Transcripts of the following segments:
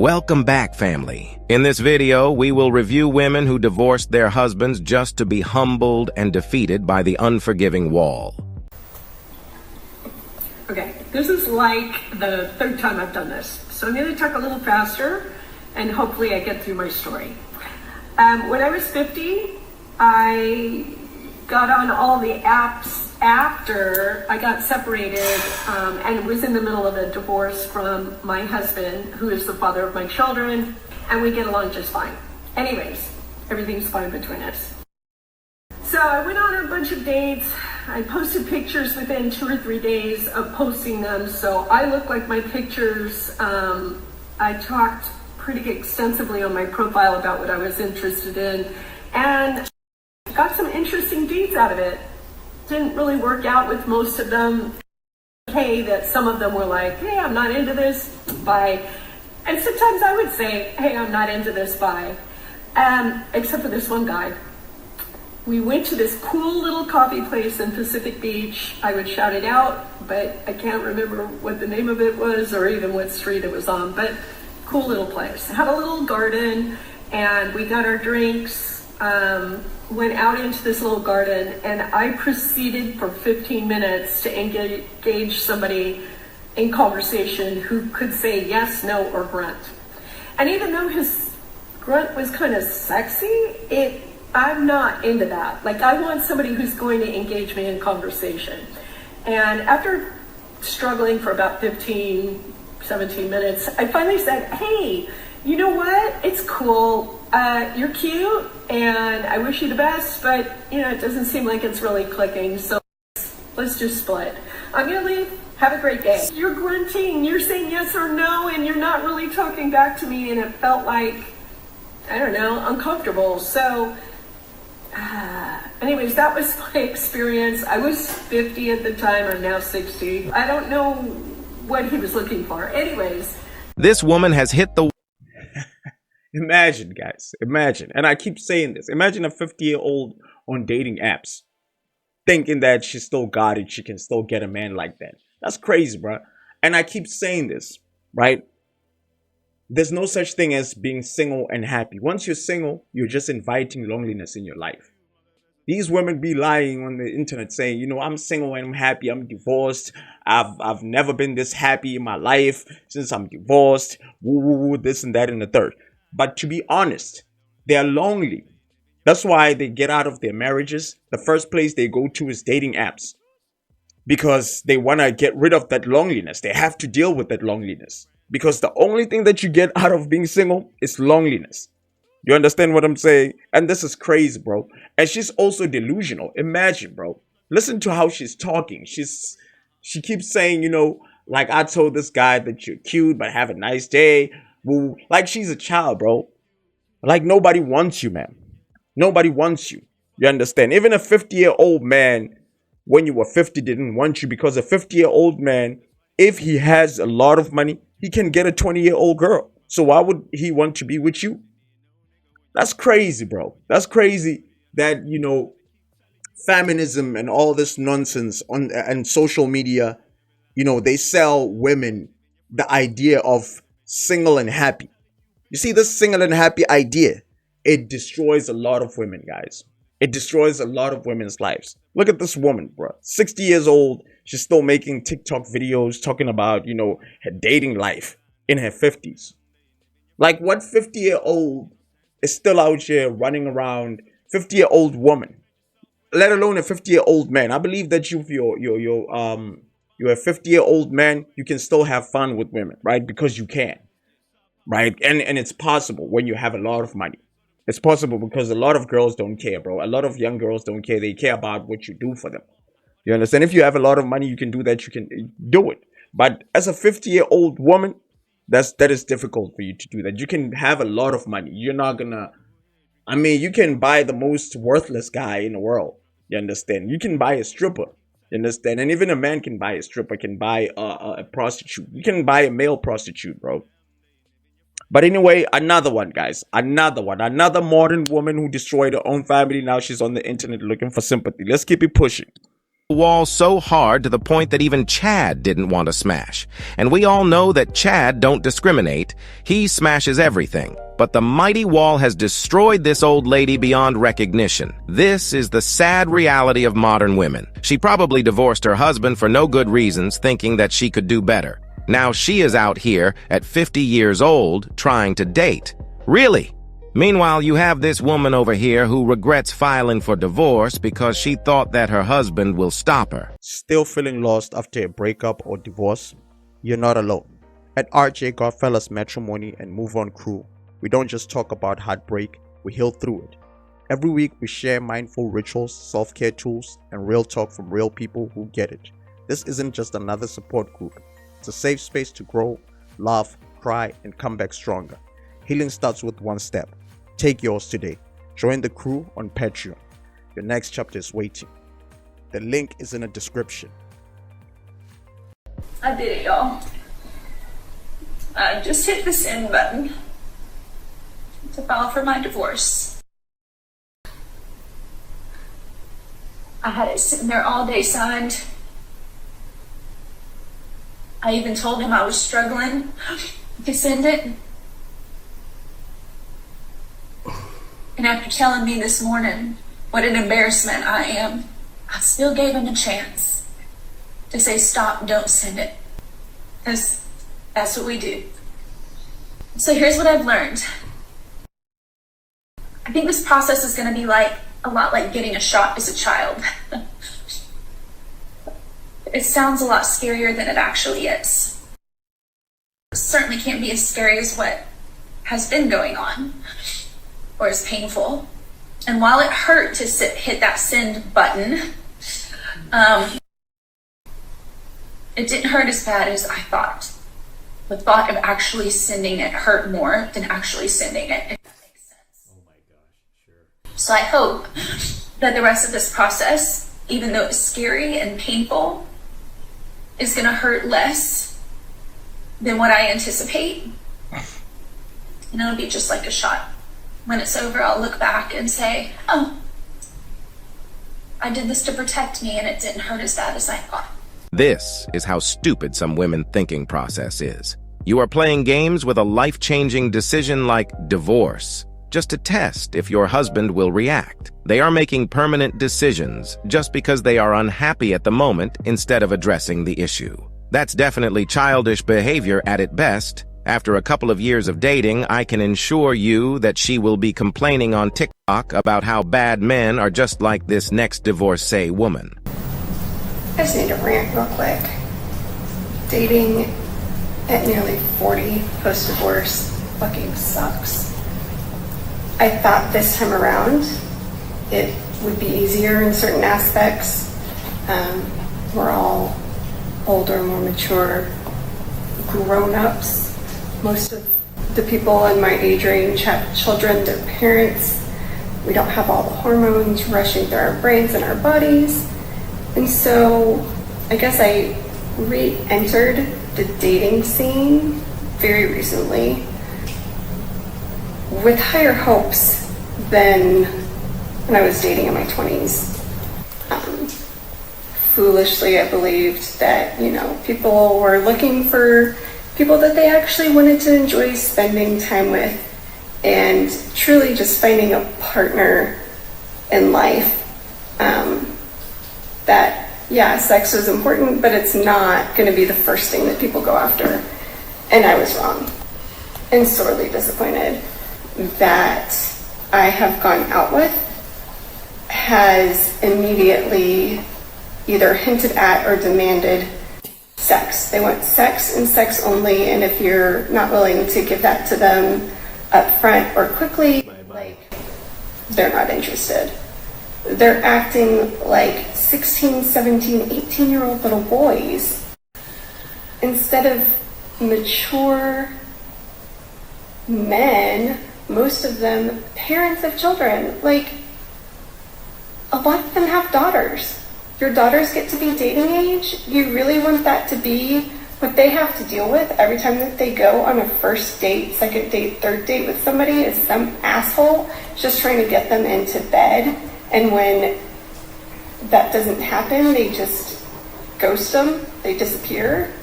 Welcome back, family. In this video, we will review women who divorced their husbands just to be humbled and defeated by the unforgiving wall. Okay, this is like the third time I've done this, so I'm going to talk a little faster and hopefully I get through my story. When I was 50, I got on all the apps after I got separated and was in the middle of a divorce from my husband, who is the father of my children, and we get along just fine. Anyways, everything's fine between us. So I went on a bunch of dates. I posted pictures within 2 or 3 days of posting them, so I look like my pictures. I talked pretty extensively on my profile about what I was interested in, and got some interesting dates out of it. Didn't really work out with most of them. Okay, that some of them were like, hey, I'm not into this, bye. And sometimes I would say, hey, I'm not into this, bye. Except for this one guy. We went to this cool little coffee place in Pacific Beach. I would shout it out, but I can't remember what the name of it was or even what street it was on, but cool little place. Had a little garden, and we got our drinks, went out into this little garden, and I proceeded for 15 minutes to engage somebody in conversation who could say yes, no, or grunt. And even though his grunt was kind of sexy, I'm not into that. Like, I want somebody who's going to engage me in conversation. And after struggling for about 15, 17 minutes, I finally said, hey, you know what? It's cool. You're cute, and I wish you the best, but, it doesn't seem like it's really clicking, so let's just split. I'm gonna leave. Have a great day. You're grunting. You're saying yes or no, and you're not really talking back to me, and it felt like, I don't know, uncomfortable. So, anyways, that was my experience. I was 50 at the time. I'm now 60. I don't know what he was looking for. Anyways. This woman has hit the... Imagine, guys, imagine. And I keep saying this. Imagine a 50-year-old on dating apps thinking that she still got it. She can still get a man like that. That's crazy, bro. And I keep saying this, right? There's no such thing as being single and happy. Once you're single, you're just inviting loneliness in your life. These women be lying on the internet saying, I'm single and I'm happy. I'm divorced. I've never been this happy in my life since I'm divorced. Woo, woo, woo, this and that and the third. But to be honest, they're lonely. That's why they get out of their marriages. The first place they go to is dating apps. Because they want to get rid of that loneliness. They have to deal with that loneliness. Because the only thing that you get out of being single is loneliness. You understand what I'm saying? And this is crazy, bro. And she's also delusional. Imagine, bro. Listen to how she's talking. She keeps saying, like, I told this guy that you're cute, but have a nice day. Woo. Like she's a child, bro. Like nobody wants you, man. Nobody wants you. You understand? Even a 50-year-old man, when you were 50, didn't want you, because a 50-year-old man, if he has a lot of money, he can get a 20-year-old girl. So why would he want to be with you? That's crazy, bro. That's crazy that, feminism and all this nonsense and social media, they sell women the idea of single and happy. You see, this single and happy idea, it destroys a lot of women, guys. It destroys a lot of women's lives. Look at this woman, bro. 60 years old. She's still making TikTok videos talking about, her dating life in her 50s. Like, what 50-year-old is still out here running around? 50-year-old woman, let alone a 50-year-old man. I believe that you're a 50-year-old man, you can still have fun with women, right? Because you can, right? And it's possible when you have a lot of money. It's possible because a lot of girls don't care, bro. A lot of young girls don't care. They care about what you do for them. You understand? If you have a lot of money, you can do that. You can do it. But as a 50-year-old woman, that is difficult for you to do that. You can have a lot of money. You're not gonna... you can buy the most worthless guy in the world. You understand? You can buy a stripper. You understand? And even a man can buy a stripper, can buy a prostitute. You can buy a male prostitute, bro. But anyway, another one, guys. Another one. Another modern woman who destroyed her own family. Now she's on the internet looking for sympathy. Let's keep it pushing. wall so hard to the point that even Chad didn't want to smash. And we all know that Chad don't discriminate. He smashes everything. But the mighty wall has destroyed this old lady beyond recognition. This is the sad reality of modern women. She probably divorced her husband for no good reasons, thinking that she could do better. Now she is out here at 50 years old trying to date. Really? Meanwhile, you have this woman over here who regrets filing for divorce because she thought that her husband will stop her. Still feeling lost after a breakup or divorce? You're not alone. At RJ Godfellas Matrimony and Move On Crew, we don't just talk about heartbreak, we heal through it. Every week we share mindful rituals, self-care tools, and real talk from real people who get it. This isn't just another support group. It's a safe space to grow, laugh, cry, and come back stronger. Healing starts with one step. Take yours today. Join the crew on Patreon. Your next chapter is waiting. The link is in the description. I did it, y'all. I just hit the send button to file for my divorce. I had it sitting there all day signed. I even told him I was struggling to send it. And after telling me this morning what an embarrassment I am, I still gave him a chance to say, stop, don't send it. Because that's what we do. So here's what I've learned. I think this process is going to be a lot like getting a shot as a child. It sounds a lot scarier than it actually is. It certainly can't be as scary as what has been going on, or as painful. And while it hurt to hit that send button, it didn't hurt as bad as I thought. The thought of actually sending it hurt more than actually sending it, if that makes sense. Oh my gosh, sure. So I hope that the rest of this process, even though it's scary and painful, is gonna hurt less than what I anticipate. And it'll be just like a shot. When it's over, I'll look back and say, oh, I did this to protect me and it didn't hurt as bad as I thought. This is how stupid some women's thinking process is. You are playing games with a life-changing decision like divorce, just to test if your husband will react. They are making permanent decisions just because they are unhappy at the moment instead of addressing the issue. That's definitely childish behavior at its best. After a couple of years of dating, I can assure you that she will be complaining on TikTok about how bad men are just like this next divorcee woman. I just need to rant real quick. Dating at nearly 40 post-divorce fucking sucks. I thought this time around it would be easier in certain aspects. We're all older, more mature, grown-ups. Most of the people in my age range have children, they're parents. We don't have all the hormones rushing through our brains and our bodies. And so I guess I re-entered the dating scene very recently with higher hopes than when I was dating in my 20s. Foolishly, I believed that, people were looking for people that they actually wanted to enjoy spending time with and truly just finding a partner in life. That, yeah, sex was important, but it's not going to be the first thing that people go after. And I was wrong and sorely disappointed that I have gone out with has immediately either hinted at or demanded sex. They want sex and sex only, and if you're not willing to give that to them up front or quickly, they're not interested. They're acting like 16, 17, 18-year-old little boys instead of mature men, most of them parents of children. A lot of them have daughters. Your daughters get to be dating age. You really want that to be what they have to deal with every time that they go on a first date, second date, third date with somebody is some asshole just trying to get them into bed. And when that doesn't happen. They just ghost them. They disappear.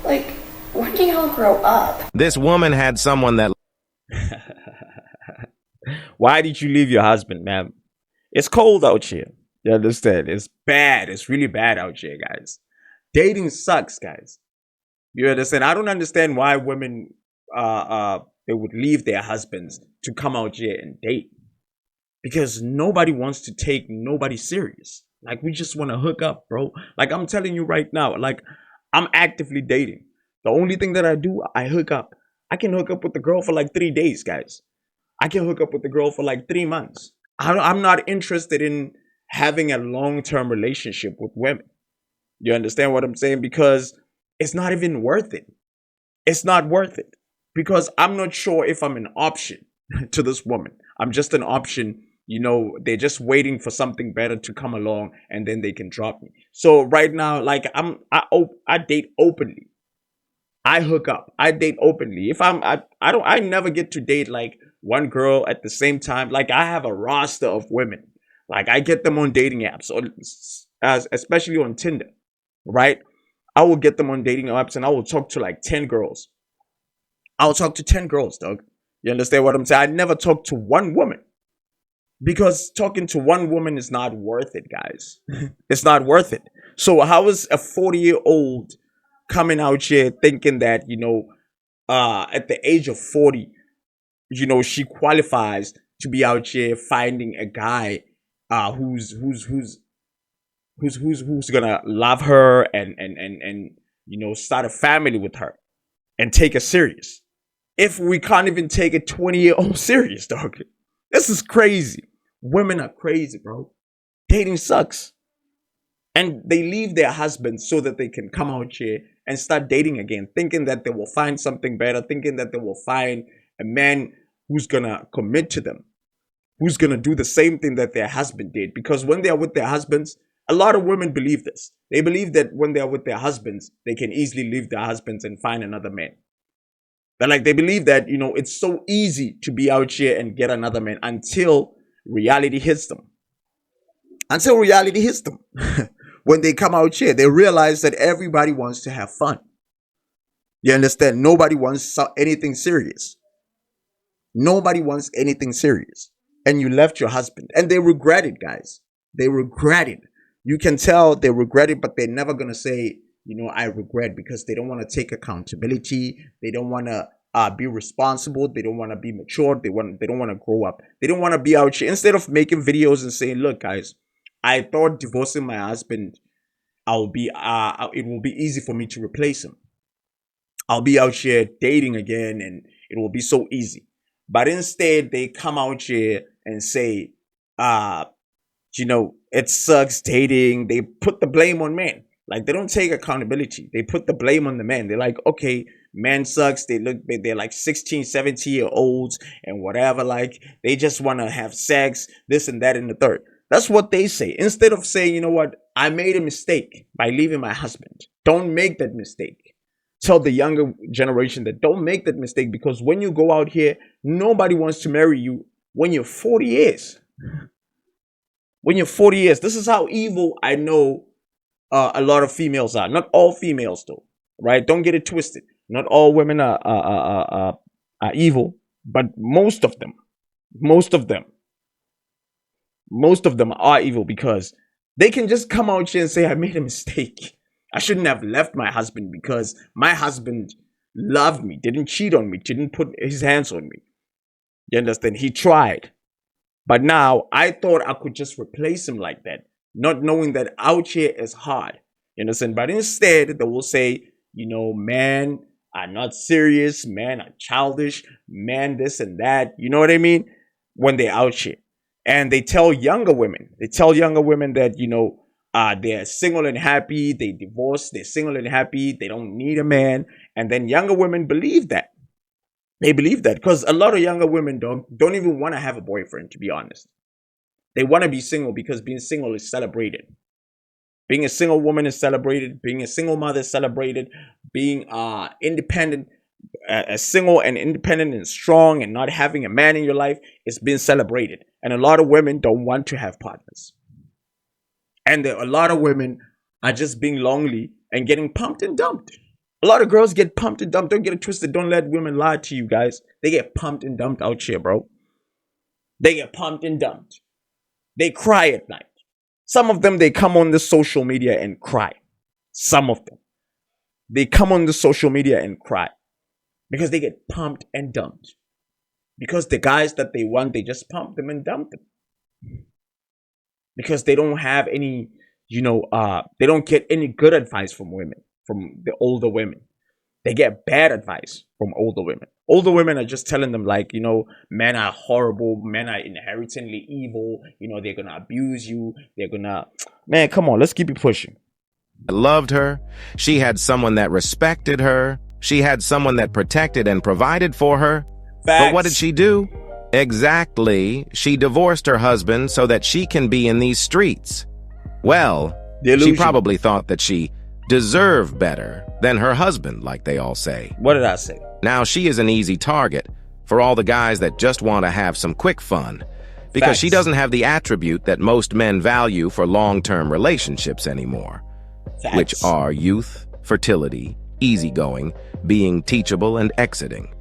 Like, when do y'all grow up? This woman had someone that Why did you leave your husband, man? It's cold out here. You understand? It's bad. It's really bad out here, guys. Dating sucks, guys. You understand? I don't understand why women they would leave their husbands to come out here and date. Because nobody wants to take nobody serious. Like, we just want to hook up, bro. Like, I'm telling you right now, like, I'm actively dating. The only thing that I do, I hook up. I can hook up with the girl for like 3 days, guys. I can hook up with the girl for like 3 months. I'm not interested in having a long-term relationship with women. You understand what I'm saying? Because it's not even worth it. It's not worth it. Because I'm not sure if I'm an option to this woman. I'm just an option. You know, they're just waiting for something better to come along and then they can drop me. So right now, like, I date openly. I hook up. I date openly. If I never get to date like one girl at the same time. Like, I have a roster of women. Like, I get them on dating apps, or especially on Tinder, right? I will get them on dating apps and I will talk to like 10 girls. I'll talk to 10 girls, dog. You understand what I'm saying? I never talk to one woman. Because talking to one woman is not worth it, guys. It's not worth it. So how is a 40-year-old coming out here thinking that, you know, at the age of 40, you know, she qualifies to be out here finding a guy who's gonna love her and you know, start a family with her and take her serious? If we can't even take a 20-year-old serious, dog. This is crazy. Women are crazy, bro. Dating sucks. And they leave their husbands so that they can come out here and start dating again, thinking that they will find something better, thinking that they will find a man who's gonna commit to them, who's gonna do the same thing that their husband did. Because when they are with their husbands, a lot of women believe this. They believe that when they are with their husbands, they can easily leave their husbands and find another man. But like, they believe that, you know, it's so easy to be out here and get another man until reality hits them. Until reality hits them. When they come out here, they realize that everybody wants to have fun. You understand? Nobody wants anything serious. Nobody wants anything serious. And you left your husband. And they regret it, guys. They regret it. You can tell they regret it, but they're never going to say, you know, I regret, because they don't want to take accountability. They don't want to be responsible. They don't want to be mature. They don't want to grow up. They don't want to be out here. Instead of making videos and saying, look, guys, I thought divorcing my husband, it will be easy for me to replace him. I'll be out here dating again and it will be so easy. But instead, they come out here and say, you know, it sucks dating. They put the blame on men. Like, they don't take accountability. They put the blame on the men. They're like, okay, man sucks. They're like 16, 17-year-olds and whatever. Like, they just want to have sex, this and that and the third. That's what they say. Instead of saying, you know what, I made a mistake by leaving my husband. Don't make that mistake. Tell the younger generation that don't make that mistake, because when you go out here, nobody wants to marry you when you're 40 years. When you're 40 years. This is how evil I know a lot of females are. Not all females, though, right? Don't get it twisted. Not all women are evil, but most of them are evil, because they can just come out here and say, I made a mistake. I shouldn't have left my husband because my husband loved me, didn't cheat on me, didn't put his hands on me. You understand? He tried. But now I thought I could just replace him like that, not knowing that out here is hard. You understand? But instead, they will say, you know, men are not serious, men are childish, men this and that. You know what I mean? When they're out here. And they tell younger women that, you know, they're single and happy, they divorced, they're single and happy, they don't need a man. And then younger women believe that. They believe that because a lot of younger women don't even want to have a boyfriend, to be honest. They want to be single because being single is celebrated. Being a single woman is celebrated. Being a single mother is celebrated. Being independent, single and independent and strong and not having a man in your life is being celebrated. And a lot of women don't want to have partners. And a lot of women are just being lonely and getting pumped and dumped. A lot of girls get pumped and dumped. Don't get it twisted. Don't let women lie to you guys. They get pumped and dumped out here, bro. They get pumped and dumped. They cry at night. Some of them, they come on the social media and cry. Some of them. They come on the social media and cry. Because they get pumped and dumped. Because the guys that they want, they just pump them and dump them. Because they don't have any, they don't get any good advice from women, from the older women. They get bad advice from older women. Older women are just telling them like, men are horrible, men are inherently evil, they're gonna abuse you, man, come on, let's keep it pushing. Loved her. She had someone that respected her. She had someone that protected and provided for her. Facts. But what did she do? Exactly. She divorced her husband so that she can be in these streets. Well, Delusion. she probably thought that she deserved better than her husband, like they all say. What did I say? Now she is an easy target for all the guys that just want to have some quick fun, because Facts. she doesn't have the attribute that most men value for long-term relationships anymore, Facts. which are youth, fertility, easygoing, being teachable, and exiting.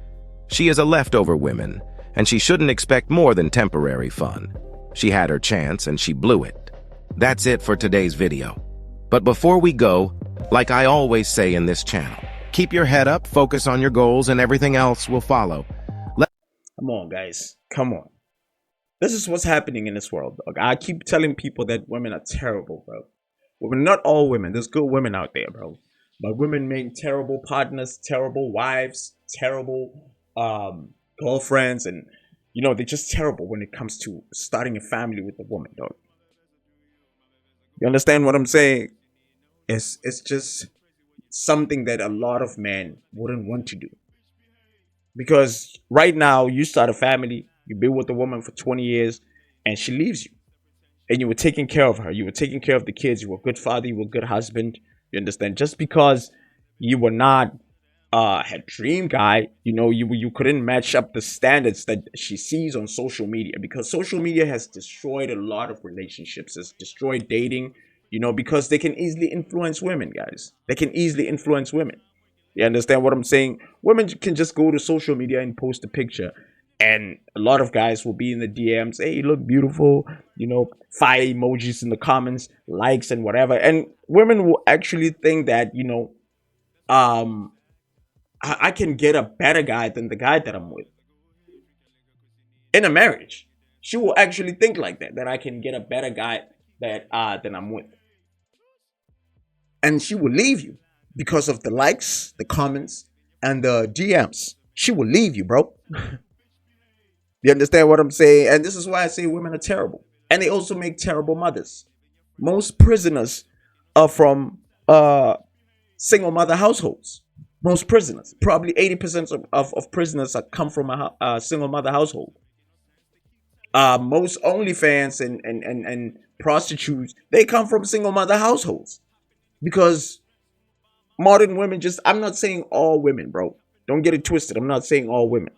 She is a leftover woman, and she shouldn't expect more than temporary fun. She had her chance and she blew it. That's it for today's video. But before we go, like I always say in this channel, keep your head up, focus on your goals, and everything else will follow. Come on, guys. Come on. This is what's happening in this world, dog. I keep telling people that women are terrible, bro. Well, not all women. There's good women out there, bro. But women make terrible partners, terrible wives, terrible girlfriends, and they're just terrible when it comes to starting a family with a woman, dog. You understand what I'm saying? It's just something that a lot of men wouldn't want to do. Because right now, you start a family, you've been with a woman for 20 years, and she leaves you. And you were taking care of her. You were taking care of the kids. You were a good father. You were a good husband. You understand? Just because you were not a dream guy, you couldn't match up the standards that she sees on social media, because social media has destroyed a lot of relationships. It's destroyed dating, because they can easily influence women, guys. They can easily influence women. You understand what I'm saying? Women can just go to social media and post a picture, and a lot of guys will be in the DMs. Hey, you look beautiful. Fire emojis in the comments, likes and whatever. And women will actually think that, I can get a better guy than the guy that I'm with. In a marriage, she will actually think like that I can get a better guy than I'm with. And she will leave you because of the likes, the comments, and the DMs. She will leave you, bro. You understand what I'm saying? And this is why I say women are terrible. And they also make terrible mothers. Most prisoners are from single mother households. Most prisoners, probably 80% of prisoners come from a single mother household. Most OnlyFans and prostitutes, they come from single mother households. Because modern women I'm not saying all women, bro. Don't get it twisted. I'm not saying all women.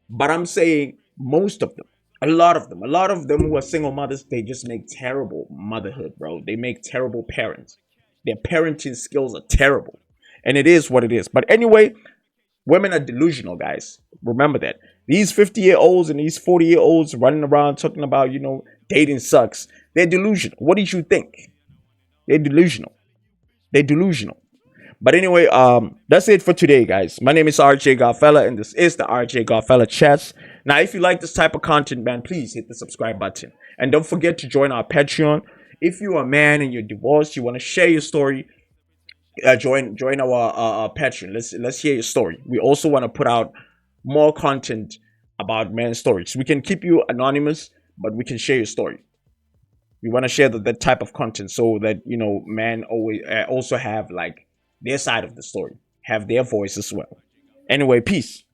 But I'm saying most of them. A lot of them who are single mothers, they just make terrible motherhood, bro. They make terrible parents. Their parenting skills are terrible. And it is what it is. But anyway, women are delusional, guys. Remember that. These 50-year-olds and these 40-year-olds running around talking about, dating sucks. They're delusional. What did you think? They're delusional. But anyway, that's it for today, guys. My name is RJ Godfella, and this is the RJ Godfella Chats. Now, if you like this type of content, man, please hit the subscribe button. And don't forget to join our Patreon. If you're a man and you're divorced, you want to share your story, join our Patreon. Let's hear your story. We also want to put out more content about men's stories. We can keep you anonymous, but we can share your story. We want to share that type of content so that men always also have like their side of the story, have their voice as well. Anyway, peace.